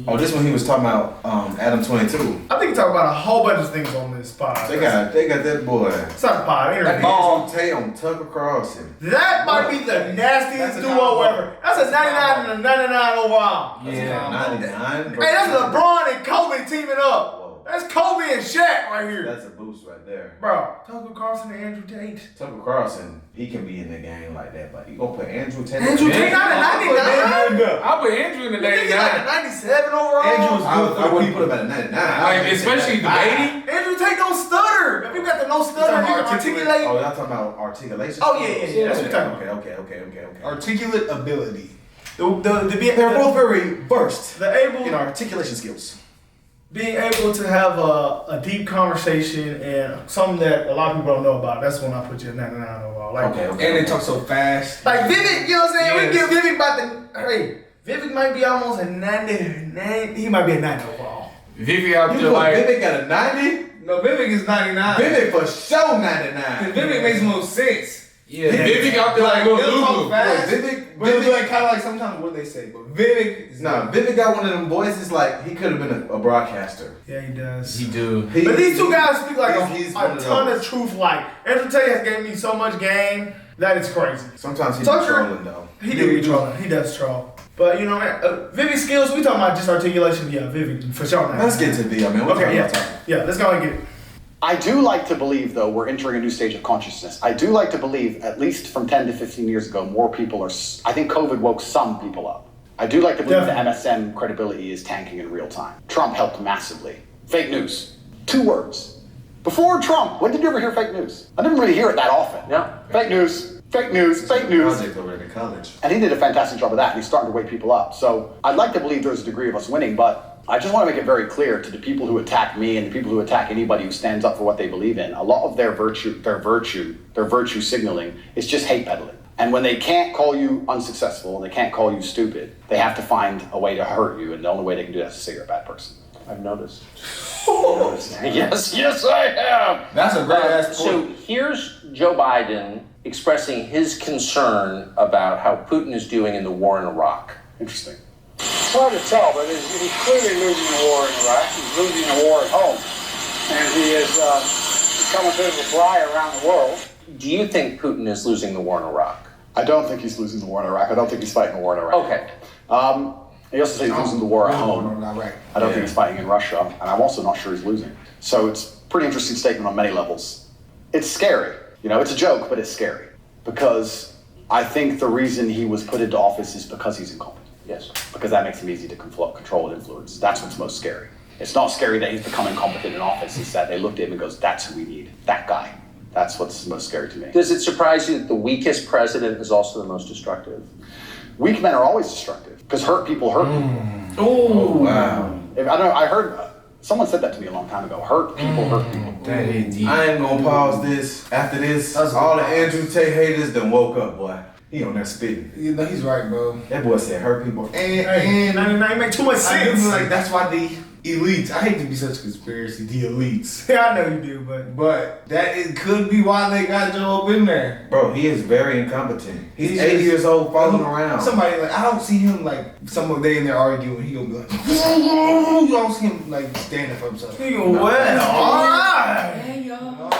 Oh, this one he was talking about Adam 22. I think he talking about a whole bunch of things on this pod. They got that boy. It's not a pod. That ball Tate on Tucker Carlson. That might be the nastiest duo ever. That's a 99 and a 99 overall. Yeah, 99. Hey, that's LeBron and Kobe teaming up. That's Kobe and Shaq right here. That's a boost right there. Bro, Tucker Carlson and Andrew Tate. Tucker Carlson, he can be in the game like that, but you gonna put Andrew Tate? Andrew Tate not a 99? I'll put Andrew in the 99. Like a 97 overall? Andrew's good. I wouldn't put him at a 99. Like, especially the baby. Andrew Tate don't stutter. If you got the no stutter, you can articulate. Oh, y'all talking about articulation? Oh, yeah. That's what you're talking about. Okay. Articulate ability. They're both very versed in articulation skills. Being able to have a deep conversation and something that a lot of people don't know about. That's when I put you at 99 overall. Like, and they talk so fast. Like Vivek, you know what I'm saying? Yes. We give Vivek about the, hey, Vivek might be almost a 90, he might be a 90 overall. Vivek out there like. Vivek got a 90? No, Vivek is 99. Vivek for sure 99. Because Vivek makes the most sense. Yeah, Vivek out there like little talk fast. Vivek like kind of like sometimes what they say, but Vivek is Vivek got one of them voices like he could have been a broadcaster. Yeah, he does. He do. But these two guys speak like a ton of truth. Like Andrew Tate has given me so much game that it's crazy. Sometimes he's trolling though. He do be trolling. He does troll. But you know, Vivek skills. We talking about just articulation. Yeah, Vivek for sure. Man. Let's get to V. I mean, okay, yeah. Let's go and get it. I do like to believe, though, we're entering a new stage of consciousness. I do like to believe, at least from 10 to 15 years ago, more people are, I think COVID woke some people up. I do like to believe that MSM credibility is tanking in real time. Trump helped massively. Fake news. 2 words. Before Trump, when did you ever hear fake news? I didn't really hear it that often. Yeah. Fake news. Fake news. Fake news. Project over at college. And he did a fantastic job of that, and he's starting to wake people up. So I'd like to believe there's a degree of us winning, but I just want to make it very clear to the people who attack me and the people who attack anybody who stands up for what they believe in. A lot of their virtue signaling is just hate peddling. And when they can't call you unsuccessful and they can't call you stupid, they have to find a way to hurt you, and the only way they can do that is to say you're a bad person. I've noticed. Yes, I have. That's a great ass point. So here's Joe Biden expressing his concern about how Putin is doing in the war in Iraq. Interesting. It's hard to tell, but he's clearly losing the war in Iraq. He's losing the war at home. And he is becoming a bit of a fly around the world. Do you think Putin is losing the war in Iraq? I don't think he's losing the war in Iraq. I don't think he's fighting the war in Iraq. Okay. He also says he's losing the war at home. I don't think he's fighting in Russia, and I'm also not sure he's losing. So it's a pretty interesting statement on many levels. It's scary. You know, it's a joke, but it's scary. Because I think the reason he was put into office is because he's incompetent. Yes. Because that makes him easy to control and influence. That's what's most scary. It's not scary that he's become incompetent in office. It's that they looked at him and goes, that's who we need. That guy. That's what's most scary to me. Does it surprise you that the weakest president is also the most destructive? Weak men are always destructive because hurt people hurt people. Oh, wow. I heard someone said that to me a long time ago. Hurt people hurt people. I ain't gonna pause this. After this, all the Andrew Tate haters done woke up, boy. He on that spitting. You know, he's right, bro. That boy said hurt people. And 99 make too much sense. Like that's why the elites. I hate to be such a conspiracy. The elites. Yeah, I know you do, but that it could be why they got Joe up in there. Bro, he is very incompetent. He's 80 years old, following around. Somebody like I don't see him like some day in there arguing. He gonna be like, you don't see him like standing for himself. He gonna what? All right. Hey y'all.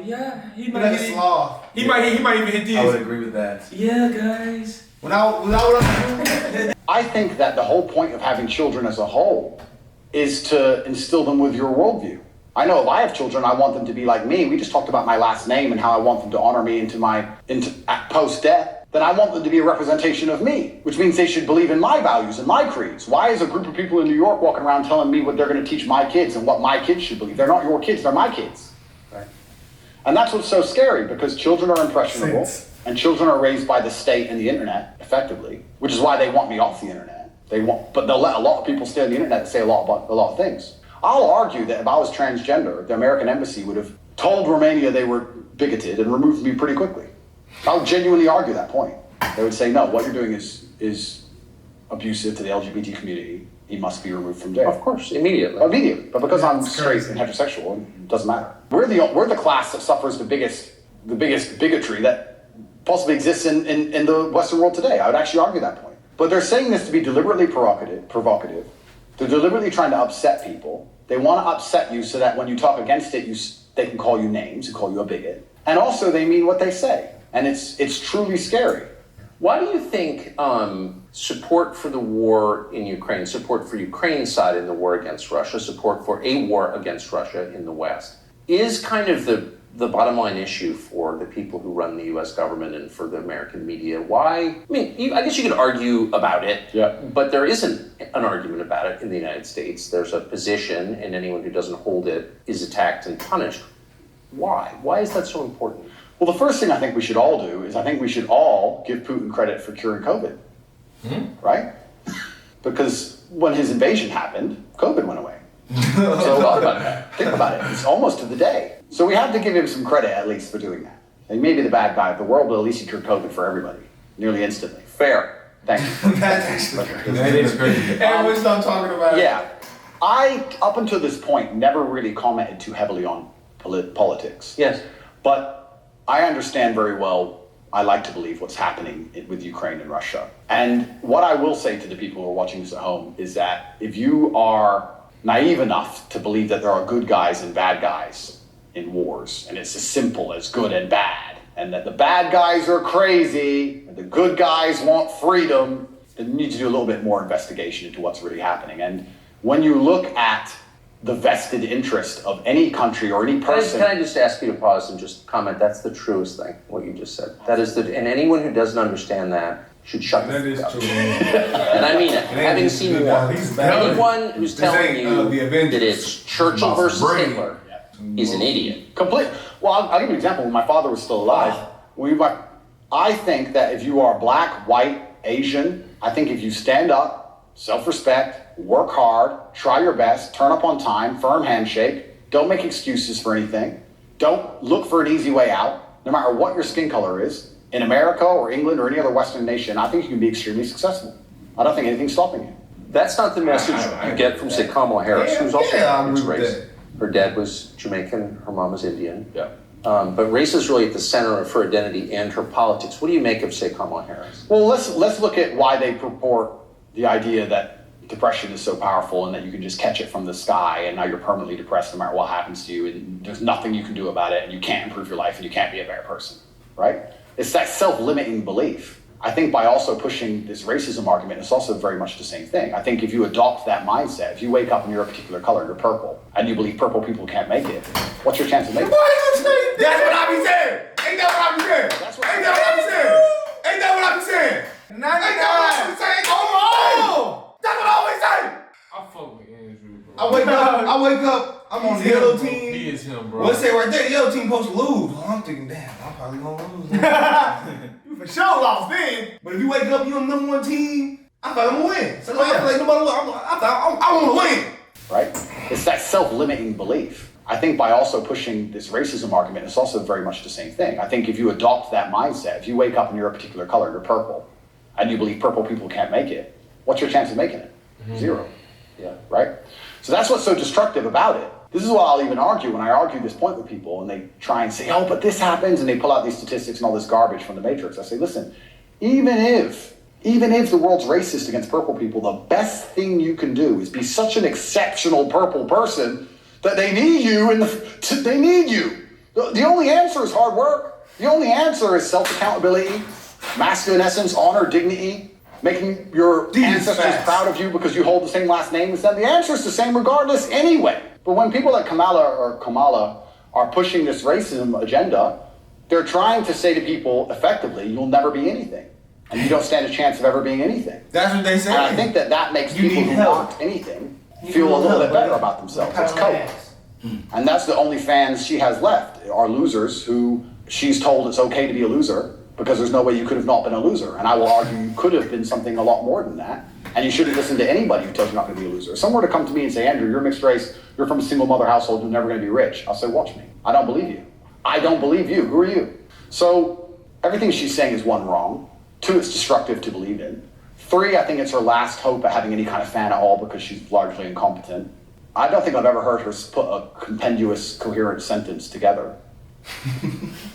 Yeah, he might like a sloth. He might even hit these. I would agree with that. Yeah, guys. I think that the whole point of having children as a whole is to instill them with your worldview. I know if I have children, I want them to be like me. We just talked about my last name and how I want them to honor me into post-death. Then I want them to be a representation of me, which means they should believe in my values and my creeds. Why is a group of people in New York walking around telling me what they're going to teach my kids and what my kids should believe? They're not your kids, they're my kids. Right? And that's what's so scary, because children are impressionable, and children are raised by the state and the internet, effectively, which is why they want me off the internet. But they'll let a lot of people stay on the internet and say a lot of things. I'll argue that if I was transgender, the American embassy would have told Romania they were bigoted and removed me pretty quickly. I'll genuinely argue that point. They would say, no, what you're doing is abusive to the LGBT community. He must be removed from jail. Of course, immediately. Immediately, but because I'm straight and heterosexual, it doesn't matter. We're the class that suffers the biggest bigotry that possibly exists in the Western world today. I would actually argue that point. But they're saying this to be deliberately provocative, They're deliberately trying to upset people. They want to upset you so that when you talk against it, they can call you names and call you a bigot. And also, they mean what they say. And it's truly scary. Why do you think support for the war in Ukraine, support for Ukraine's side in the war against Russia, support for a war against Russia in the West, is kind of the bottom line issue for the people who run the U.S. government and for the American media? Why? I mean, I guess you could argue about it, but there isn't an argument about it in the United States. There's a position, and anyone who doesn't hold it is attacked and punished. Why? Why is that so important? Well, the first thing I think we should all do is I think we should all give Putin credit for curing COVID, right? Because when his invasion happened, COVID went away. So thought about that. Think about it. It's almost to the day. So we have to give him some credit at least for doing that. And maybe the bad guy of the world, but at least he cured COVID for everybody, nearly instantly. Fair. Thank you. That's actually That is crazy. Everyone's not talking about it. Yeah. I, up until this point, never really commented too heavily on politics. Yes. But I understand very well, I like to believe what's happening with Ukraine and Russia. And what I will say to the people who are watching this at home is that if you are naive enough to believe that there are good guys and bad guys in wars, and it's as simple as good and bad, and that the bad guys are crazy, and the good guys want freedom, then you need to do a little bit more investigation into what's really happening. And when you look at the vested interest of any country or any person. Can I just ask you to pause and just comment? That's the truest thing, what you just said. That is and anyone who doesn't understand that should shut the fuck up. True. And I mean it. Having seen war, anyone who's telling you that it's Churchill versus Hitler is an idiot. Complete. Well, I'll give you an example. When my father was still alive, I think that if you are black, white, Asian, I think if you stand up, self-respect, work hard, try your best, turn up on time, firm handshake, don't make excuses for anything, don't look for an easy way out, no matter what your skin color is, in America or England or any other Western nation, I think you can be extremely successful. I don't think anything's stopping you. That's not the message you get from, say, Kamala Harris, who's also mixed race. Her dad was Jamaican, her mom was Indian. Yeah. But race is really at the center of her identity and her politics. What do you make of, say, Kamala Harris? Well, let's look at why they purport the idea that depression is so powerful and that you can just catch it from the sky and now you're permanently depressed no matter what happens to you and there's nothing you can do about it and you can't improve your life and you can't be a better person, right? It's that self-limiting belief. I think by also pushing this racism argument, it's also very much the same thing. I think if you adopt that mindset, if you wake up and you're a particular color, you're purple, and you believe purple people can't make it, what's your chance of making it? That's what I be saying. Ain't that what I be saying? That's what Ain't that what I be saying? Ain't that what I be saying? Ain't that what I be saying? Oh, that's what I always say. I fuck with Andrew, bro. I wake up, I'm on the yellow team. He is him, bro. Let's say right there, the yellow team supposed to lose. Well, I'm thinking, damn, I'm probably gonna lose. You for sure lost then. But if you wake up, you're on the number one team, I thought I'm gonna win. So I feel like no matter what, I want to win. Right? It's that self-limiting belief. I think by also pushing this racism argument, it's also very much the same thing. I think if you adopt that mindset, if you wake up and you're a particular color, you're purple, and you believe purple people can't make it, what's your chance of making it? Zero. Yeah. Right? So that's what's so destructive about it. This is what I'll even argue when I argue this point with people and they try and say, oh, but this happens, and they pull out these statistics and all this garbage from the Matrix. I say, listen, even if the world's racist against purple people, the best thing you can do is be such an exceptional purple person that they need you they need you. The only answer is hard work. The only answer is self-accountability, masculine essence, honor, dignity, making your ancestors proud of you because you hold the same last name as them. The answer is the same regardless anyway. But when people like Kamala are pushing this racism agenda, they're trying to say to people effectively, you'll never be anything. And you don't stand a chance of ever being anything. That's what they say. And I think that makes people who aren't anything feel a little bit better about themselves. It's cope. And that's the only fans she has left are losers who she's told it's okay to be a loser because there's no way you could have not been a loser. And I will argue you could have been something a lot more than that. And you shouldn't listen to anybody who tells you not going to be a loser. If someone were to come to me and say, Andrew, you're mixed race, you're from a single mother household, you're never going to be rich. I'll say, watch me. I don't believe you. I don't believe you. Who are you? So everything she's saying is one, wrong. Two, it's destructive to believe in. Three, I think it's her last hope at having any kind of fan at all because she's largely incompetent. I don't think I've ever heard her put a compendious, coherent sentence together.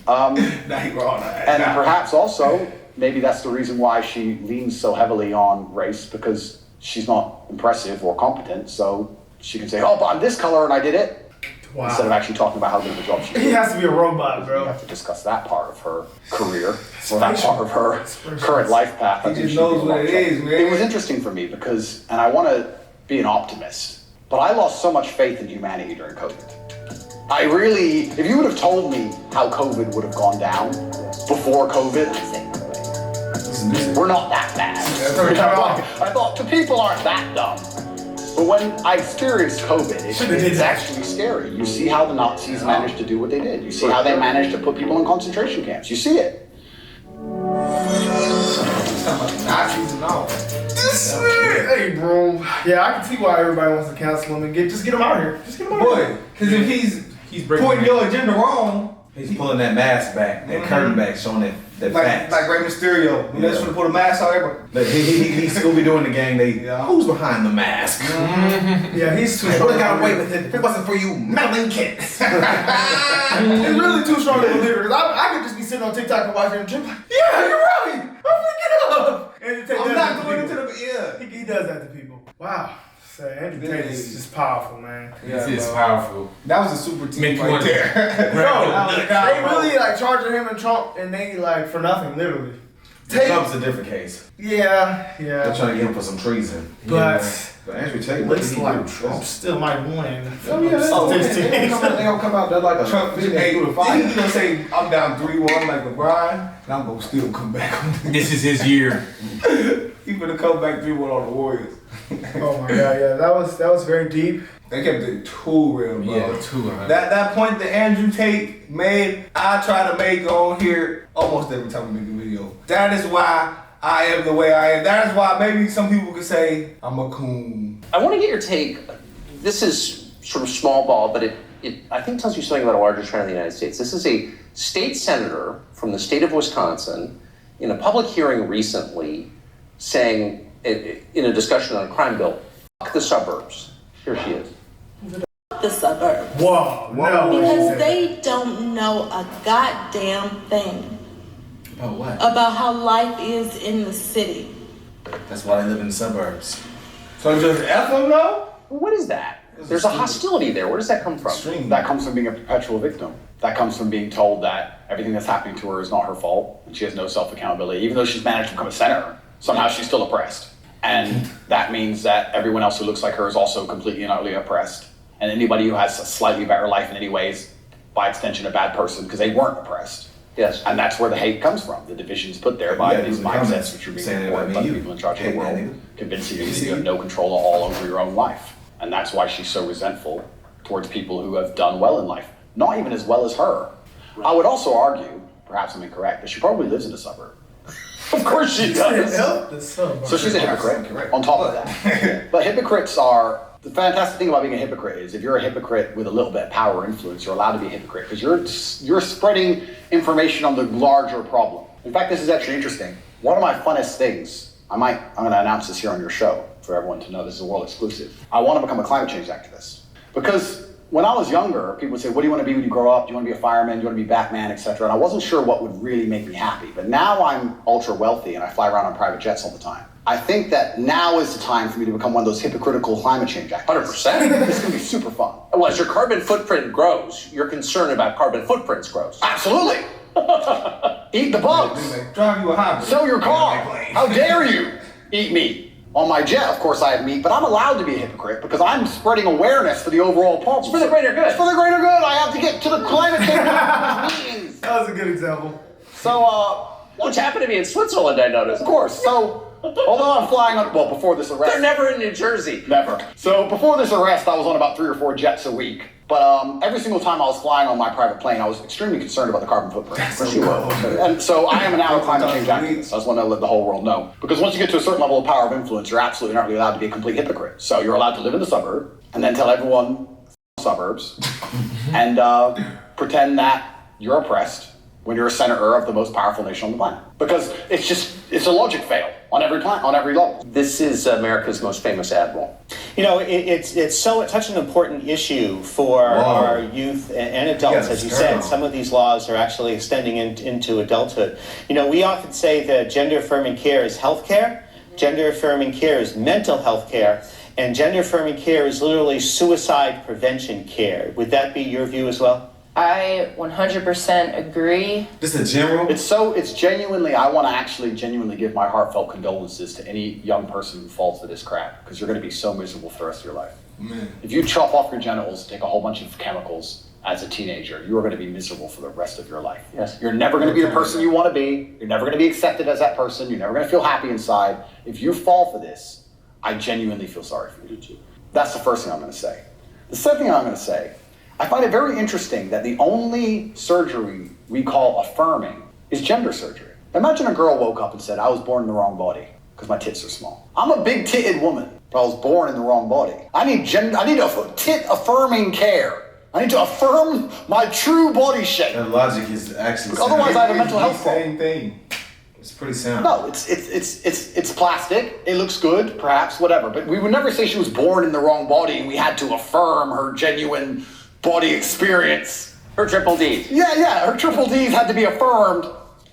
And perhaps also, maybe that's the reason why she leans so heavily on race, because she's not impressive or competent, so she can say, oh, but I'm this color and I did it. Wow. Instead of actually talking about how good of a job she did. He has to be a robot, We bro. have to discuss that part of her career, or that part of her current life path. He just knows what it is, man. It was interesting for me because, and I want to be an optimist, but I lost so much faith in humanity during COVID. I really, if you would have told me how COVID would have gone down before COVID, we're not that bad. I thought the people aren't that dumb. But when I experienced COVID, it's actually scary. You see how the Nazis managed to do what they did. You see how they managed to put people in concentration camps. You see it. Nazis and all. Hey, bro. Yeah, I can see why everybody wants to cancel him and just get him out of here. Just get him out of here. Boy, because if he's pointing your agenda wrong, He's pulling that mask back, that curtain back, showing that facts. like Rey Mysterio. When they're trying to put a mask on everybody. Like, he's Scooby Doo in the gang. Who's behind the mask? Yeah, he's too I strong. would have got away with it if it wasn't for you melon kids. He's really too strong of a leader. Cause I could just be sitting on TikTok and watching him drink like, yeah, you're right. I'm freaking up. And I'm not going into the He does that to people. Wow. Say, Andrew Tate is just powerful, man. This is powerful. That was a super team Make you right want there. They really like charging him and Trump, and they like for nothing, literally. Trump's a different case. Yeah. They're trying to get him for some treason. But Andrew Tate, looks like Trump still might win. They gonna come out there like a Trump, fish hey, through the fire. he's gonna say, I'm down 3-1 like LeBron, and I'm gonna still come back on this. This is his year. He's gonna come back 3-1 on the Warriors. Oh my god, yeah, that was very deep. They kept it too real, bro. Yeah, too. That point that Andrew Tate made, I try to make on here almost every time we make a video. That is why I am the way I am. That is why maybe some people could say I'm a coon. I want to get your take. This is sort of small ball, but it I think tells you something about a larger trend in the United States. This is a state senator from the state of Wisconsin in a public hearing recently saying, in a discussion on a crime bill, fuck the suburbs. Here she is. The suburbs. Whoa, no. Because they don't know a goddamn thing Oh, what? about how life is in the city. That's why they live in the suburbs. So just F them though? Well, what is that? There's a hostility there. Where does that come from? Extreme. That comes from being a perpetual victim. That comes from being told that everything that's happening to her is not her fault, and she has no self-accountability. Even though she's managed to become a senator, somehow she's still oppressed. And that means that everyone else who looks like her is also completely and utterly oppressed. And anybody who has a slightly better life in any ways, by extension, a bad person, because they weren't oppressed. Yes. And that's where the hate comes from. The division's put there by these mindsets which are being saying supported by the people in charge of the world, convincing you that you have no control all over your own life. And that's why she's so resentful towards people who have done well in life. Not even as well as her. I would also argue, perhaps I'm incorrect, that she probably lives in a suburb. Of course she does. So she's a hypocrite on top of that. But hypocrites are, the fantastic thing about being a hypocrite is if you're a hypocrite with a little bit of power or influence, you're allowed to be a hypocrite because you're spreading information on the larger problem. In fact, this is actually interesting. One of my funnest things, I'm going to announce this here on your show for everyone to know, this is a world exclusive. I want to become a climate change activist. Because when I was younger, people would say, what do you want to be when you grow up? Do you want to be a fireman? Do you want to be Batman, etc.? And I wasn't sure what would really make me happy. But now I'm ultra wealthy and I fly around on private jets all the time. I think that now is the time for me to become one of those hypocritical climate change activists. 100%. It's going to be super fun. Well, as your carbon footprint grows, your concern about carbon footprints grows. Absolutely. Eat the bugs. Drive you a hybrid. Sell your car. How dare you eat meat? On my jet, of course, I have meat, but I'm allowed to be a hypocrite because I'm spreading awareness for the overall problem. It's for the greater good. It's for the greater good. I have to get to the climate change meetings. That was a good example. So, Which happened to be in Switzerland, I noticed. of course. So, although I'm flying on, well, before this arrest. They're never in New Jersey. Never. So before this arrest, I was on about 3 or 4 jets a week. But every single time I was flying on my private plane, I was extremely concerned about the carbon footprint. And so I am now a climate change activist. I just want to let the whole world know. Because once you get to a certain level of power of influence, you're absolutely not really allowed to be a complete hypocrite. So you're allowed to live in the suburb and then tell everyone suburbs and pretend that you're oppressed when you're a senator of the most powerful nation on the planet. Because it's a logic fail on every level. This is America's most famous admiral. You know, it's such an important issue for our youth and adults, as you said. Some of these laws are actually extending into adulthood. You know, we often say that gender affirming care is health care, Gender affirming care is mental health care, and gender affirming care is literally suicide prevention care. Would that be your view as well? I 100% agree. This is general. It's genuinely, I want to actually genuinely give my heartfelt condolences to any young person who falls for this crap, because you're going to be so miserable for the rest of your life. Man. If you chop off your genitals, take a whole bunch of chemicals as a teenager, you are going to be miserable for the rest of your life. Yes. You're never going to be the person you want to be. You're never going to be accepted as that person. You're never going to feel happy inside. If you fall for this, I genuinely feel sorry for you. That's the first thing I'm going to say. The second thing I'm going to say, I find it very interesting that the only surgery we call affirming is gender surgery. Imagine a girl woke up and said, I was born in the wrong body because my tits are small. I'm a big titted woman, but I was born in the wrong body. I need tit affirming care. I need to affirm my true body shape. That logic is actually sound. Otherwise, I have a mental health problem. Same thing. It's pretty sound. No, it's plastic. It looks good, perhaps, whatever. But we would never say she was born in the wrong body and we had to affirm her genuine body experience. Her triple Ds. Yeah, her triple Ds had to be affirmed.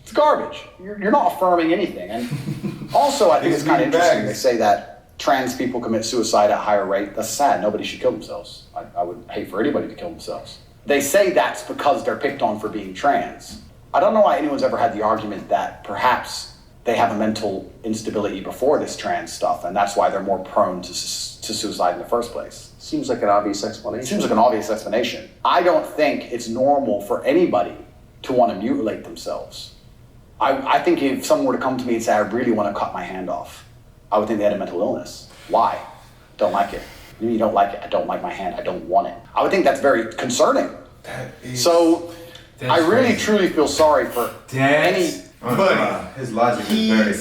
It's garbage. You're not affirming anything. And also, I think it's kind of interesting. They say that trans people commit suicide at a higher rate. That's sad. Nobody should kill themselves. I would hate for anybody to kill themselves. They say that's because they're picked on for being trans. I don't know why anyone's ever had the argument that perhaps they have a mental instability before this trans stuff, and that's why they're more prone to suicide in the first place. Seems like an obvious explanation. It seems like an obvious explanation. I don't think it's normal for anybody to want to mutilate themselves. I think if someone were to come to me and say, I really want to cut my hand off, I would think they had a mental illness. Why? Don't like it. You don't like it. I don't like my hand. I don't want it. I would think that's very concerning. So I really, truly feel sorry for any... But his logic is very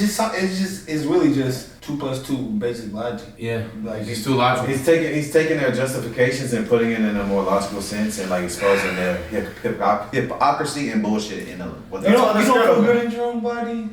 sound. It's really just 2 + 2 basic logic. Yeah, Like he's too logical. He's taking their justifications and putting it in a more logical sense and like exposing their hypocrisy and bullshit in what You don't feel good in your own body.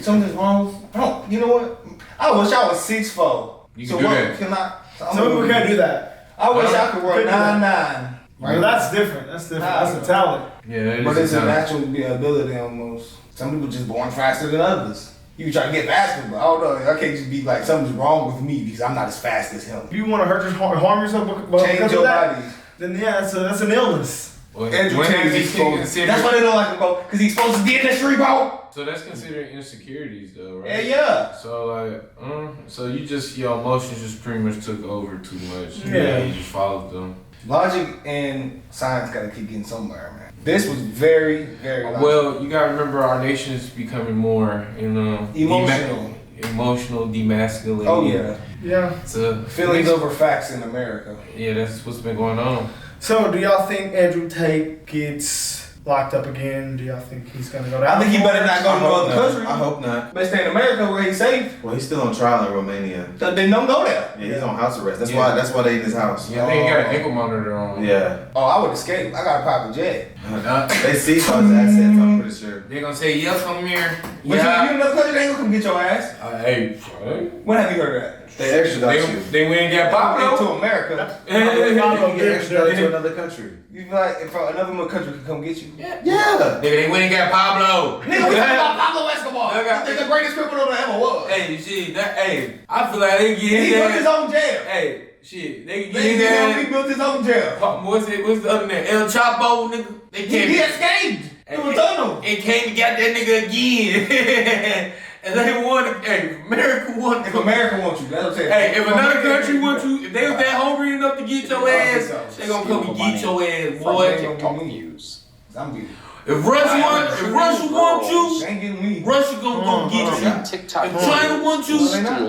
Something's wrong. You know what? I wish I was 6'4". You can do that. Can I? Some people can't do that. I wish I could run 9'9". Well, that's different. That's a talent. Yeah, that is But it's a talent. natural ability almost. Some people just born faster than others. You try to get faster, but I don't know. I can't just be like something's wrong with me because I'm not as fast as him. If you want to harm yourself because Change of your that, body. then yeah, that's an illness. Well, Andrew when Tate has is he been exposed. considered- That's why they don't like him, bro. Because he exposes the industry, bro. So that's considered insecurities, though, right? Yeah. So like, so your emotions just pretty much took over too much. Yeah. You just followed them. Logic and science gotta kick in somewhere, man. This was very, very logical. Well, you gotta remember our nation is becoming more, emotional, demasculated. Oh yeah. Yeah. So Feelings over facts in America. yeah, that's what's been going on. So, do y'all think Andrew Tate gets locked up again? Do y'all think he's gonna go down? I think he better not go to no other country. I hope not. Better stay in America where he's safe. Well, he's still on trial in Romania. So then don't go there. Yeah, he's on house arrest. That's Yeah. why they in his house. Yeah, I think he got an ankle monitor on. Yeah. Oh, I would escape. I got a private jet. They see his accents, I'm pretty sure. They're gonna say, yes, come here. But you in another country, they ain't gonna come get your ass. Hey, When have you heard of that? They extradite you. they went and got Pablo. To America. You get extradited to another country. You feel like if another country can come get you? Yeah. Nigga, they went and got Pablo. Nigga, we talking about Pablo Escobar. He's the greatest criminal that ever was. Hey, shit, I feel like they get He built his own jail. Hey, shit, they get He his built his own jail. What's the other name? El Chapo, nigga. They came. He escaped through a tunnel. And came and got that nigga again. And they won. Hey, America won. If America wants you, that's what I'm saying. Hey, if another country wants you, if they was that hungry enough to get your ass, they gonna come and get your ass, boy. TikTok views. I'm getting. If Russia wants you, Ain't getting me. Russia gonna go get you. TikTok. If China wants you,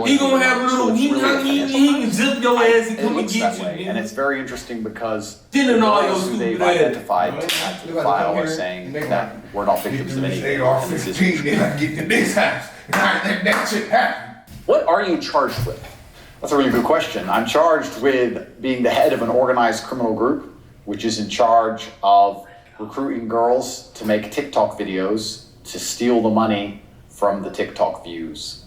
he gonna have a little, he can zip your ass and It come and looks get that way, you. and it's very interesting because Then the and all girls your who they've stupid ass. identified to the file are saying that we're not victims of anything. And this is Then I get to this house. That shit happened. What are you charged with? That's a really good question. I'm charged with being the head of an organized criminal group, which is in charge of recruiting girls to make TikTok videos to steal the money from the TikTok views.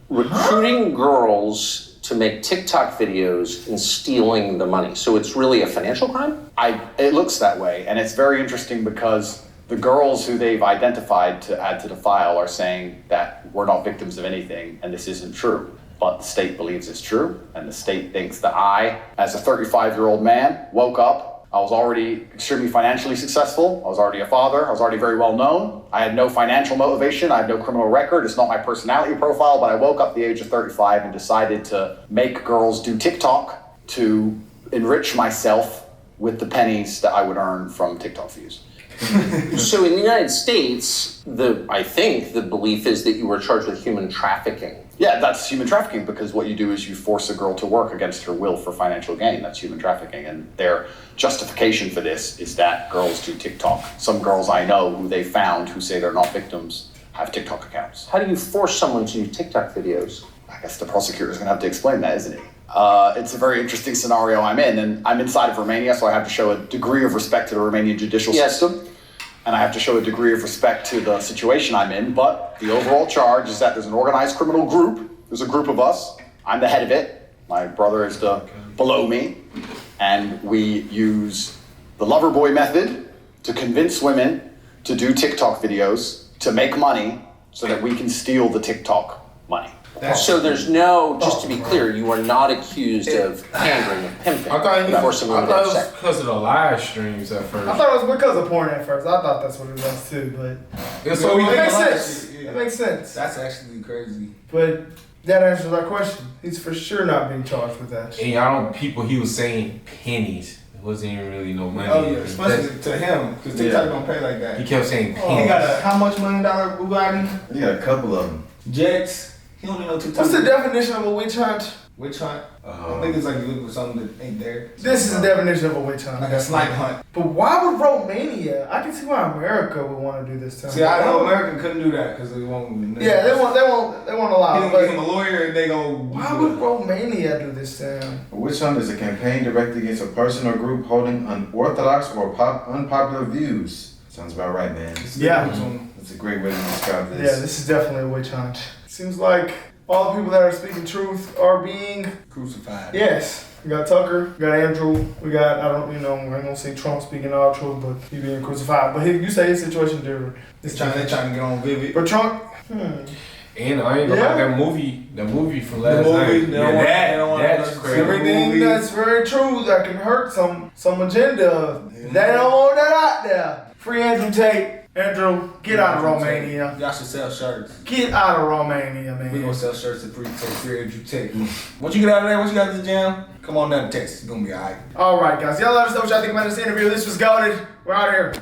Recruiting girls to make TikTok videos and stealing the money. So it's really a financial crime? It looks that way, and it's very interesting because The girls who they've identified to add to the file are saying that we're not victims of anything and this isn't true. But the state believes it's true, and the state thinks that I, as a 35-year-old man, woke up. I was already extremely financially successful. I was already a father. I was already very well known. I had no financial motivation. I had no criminal record. It's not my personality profile, but I woke up at the age of 35 and decided to make girls do TikTok to enrich myself with the pennies that I would earn from TikTok views. So in the United States, I think the belief is that you were charged with human trafficking. Yeah, that's human trafficking because what you do is you force a girl to work against her will for financial gain. That's human trafficking. And their justification for this is that girls do TikTok. Some girls I know who they found who say they're not victims have TikTok accounts. How do you force someone to do TikTok videos? I guess the prosecutor's gonna have to explain that, isn't he? It's a very interesting scenario I'm in, and I'm inside of Romania, so I have to show a degree of respect to the Romanian judicial system. And I have to show a degree of respect to the situation I'm in, but the overall charge is that there's an organized criminal group. There's a group of us. I'm the head of it. My brother is below me. And we use the lover boy method to convince women to do TikTok videos to make money so that we can steal the TikTok money. So there's no, just to be clear, you are not accused of pandering, of pimping, forcing women to have sex. Because of the live streams at first. I thought it was because of porn at first. I thought that's what it was too, but It's so it makes sense. It makes sense. That's actually crazy. But that answers our question. He's for sure not being charged with that. And y'all know people, he was saying pennies. It wasn't even really no money. Oh yeah, especially to him, because TikTok don't pay like that. He kept saying pennies. He got a how much $1 million Bugatti? You got a couple of them. Jets. He don't even know TikTok. What's the definition of a witch hunt? Witch hunt? I think it's like you look for something that ain't there. This is the definition of a witch hunt. Like a snipe hunt. But why would Romania? I can see why America would want to do this to him. See, I know America couldn't do that because they won't. Yeah, they won't allow. He gonna get him a lawyer and they go. Why would Romania do this to him? A witch hunt is a campaign directed against a person or group holding unorthodox or unpopular views. Sounds about right, man. Yeah. That's a great way to describe this. Yeah, this is definitely a witch hunt. Seems like all the people that are speaking truth are being crucified. Yes. We got Tucker, we got Andrew, we got, I ain't gonna say Trump speaking all truth, but he being crucified. But you say his situation different. They're trying to get on Vivid. But Trump, And I ain't gonna lie, that movie from last night. That's crazy. Everything that's very true that can hurt some agenda. They don't want that out there. Free Andrew Tate. Andrew, get out of Romania. Y'all should sell shirts. Get out of Romania, man. We gonna sell shirts to Free Andrew Tate. Once you get out of there, once you got to the gym, come on down to Texas. It's gonna be alright. Alright, guys. Y'all let us know what y'all think about this interview. This was goated. We're out of here.